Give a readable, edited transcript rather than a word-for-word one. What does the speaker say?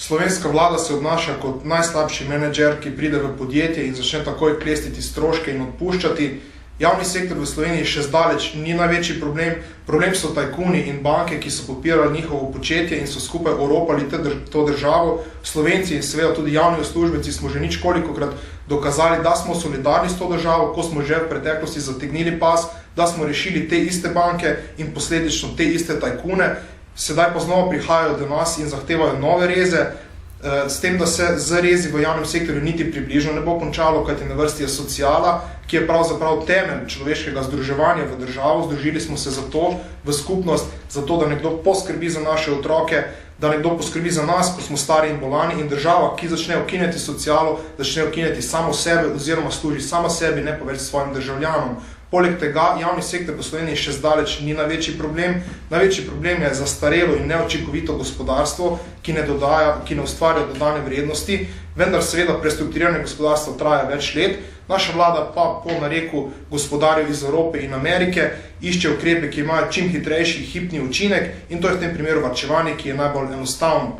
slovenska vlada se obnaša kot najslabši menedžer, ki pride v podjetje in začne takoj klestiti stroške in odpuščati. Javni sektor v Sloveniji še zdaleč ni največji problem. Problem so tajkuni in banke, ki so podpirali njihovo početje in so skupaj oropali to državo. Slovenci in seveda tudi javni uslužbenci smo že ničkolikokrat dokazali, da smo solidarni s to državo, ko smo že v preteklosti zategnili pas, da smo rešili te iste banke in posledično te iste tajkune. Sedaj pa znova prihajajo do nas in zahtevajo nove reze, s tem, da se z rezi v javnem sektorju niti približno ne bo končalo, kajti na vrsti je sociala, ki je pravzaprav temelj človeškega združevanja v državo. Združili smo se zato v skupnost, zato da nekdo poskrbi za naše otroke, da nekdo poskrbi za nas, ko smo stari in bolani, in država, ki začne ukinjati socialo, začne ukinjati samo sebe oziroma služi samo sebi, ne pa več svojim državljanom. Poleg tega javni sektor v Sloveniji še zdaleč ni največji problem. Največji problem je zastarelo in neučinkovito gospodarstvo, ki ne ustvarja dodane vrednosti, vendar seveda prestrukturiranje gospodarstva traja več let. Naša vlada pa po nareku gospodarjev iz Evrope in Amerike išče ukrepe, ki imajo čim hitrejši hipni učinek, in to je v tem primeru varčevanje, ki je najbolj enostavno.